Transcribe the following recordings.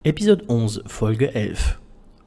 Épisode 11, Folge 11.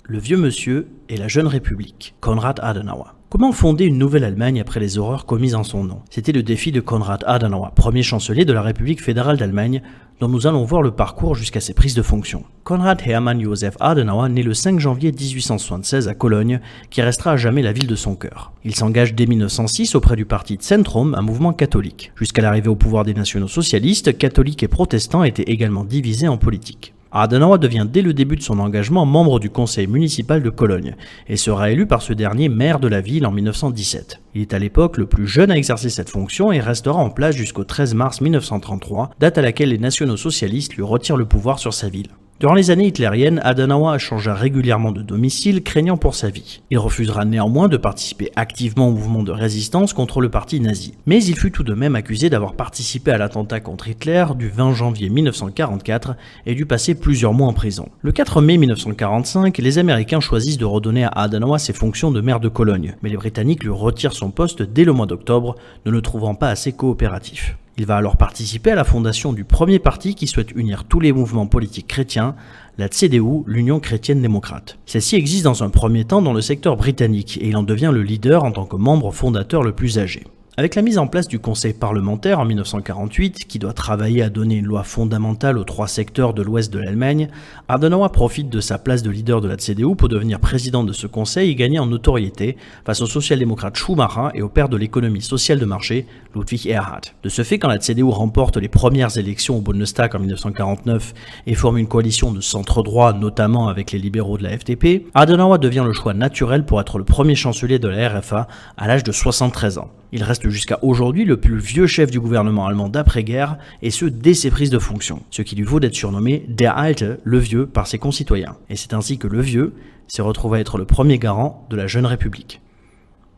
Le vieux monsieur et la jeune république. Konrad Adenauer. Comment fonder une nouvelle Allemagne après les horreurs commises en son nom? C'était le défi de Konrad Adenauer, premier chancelier de la République fédérale d'Allemagne, dont nous allons voir le parcours jusqu'à ses prises de fonction. Konrad Hermann Josef Adenauer naît le 5 janvier 1876 à Cologne, qui restera à jamais la ville de son cœur. Il s'engage dès 1906 auprès du parti Zentrum, un mouvement catholique. Jusqu'à l'arrivée au pouvoir des nationaux socialistes, catholiques et protestants étaient également divisés en politique. Adenauer devient dès le début de son engagement membre du conseil municipal de Cologne et sera élu par ce dernier maire de la ville en 1917. Il est à l'époque le plus jeune à exercer cette fonction et restera en place jusqu'au 13 mars 1933, date à laquelle les nationaux socialistes lui retirent le pouvoir sur sa ville. Durant les années hitlériennes, Adenauer changea régulièrement de domicile, craignant pour sa vie. Il refusera néanmoins de participer activement au mouvement de résistance contre le parti nazi. Mais il fut tout de même accusé d'avoir participé à l'attentat contre Hitler du 20 janvier 1944 et dut passer plusieurs mois en prison. Le 4 mai 1945, les Américains choisissent de redonner à Adenauer ses fonctions de maire de Cologne, mais les Britanniques lui retirent son poste dès le mois d'octobre, ne le trouvant pas assez coopératif. Il va alors participer à la fondation du premier parti qui souhaite unir tous les mouvements politiques chrétiens, la CDU, l'Union chrétienne démocrate. Celle-ci existe dans un premier temps dans le secteur britannique et il en devient le leader en tant que membre fondateur le plus âgé. Avec la mise en place du Conseil parlementaire en 1948, qui doit travailler à donner une loi fondamentale aux trois secteurs de l'ouest de l'Allemagne, Adenauer profite de sa place de leader de la CDU pour devenir président de ce conseil et gagner en notoriété face au social-démocrate Schumacher et au père de l'économie sociale de marché, Ludwig Erhard. De ce fait, quand la CDU remporte les premières élections au Bundestag en 1949 et forme une coalition de centre-droit, notamment avec les libéraux de la FDP, Adenauer devient le choix naturel pour être le premier chancelier de la RFA à l'âge de 73 ans. Il reste jusqu'à aujourd'hui le plus vieux chef du gouvernement allemand d'après-guerre, et ce dès ses prises de fonction, ce qui lui vaut d'être surnommé Der Alte, le vieux, par ses concitoyens. Et c'est ainsi que le vieux s'est retrouvé à être le premier garant de la jeune République.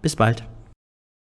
Bis bald.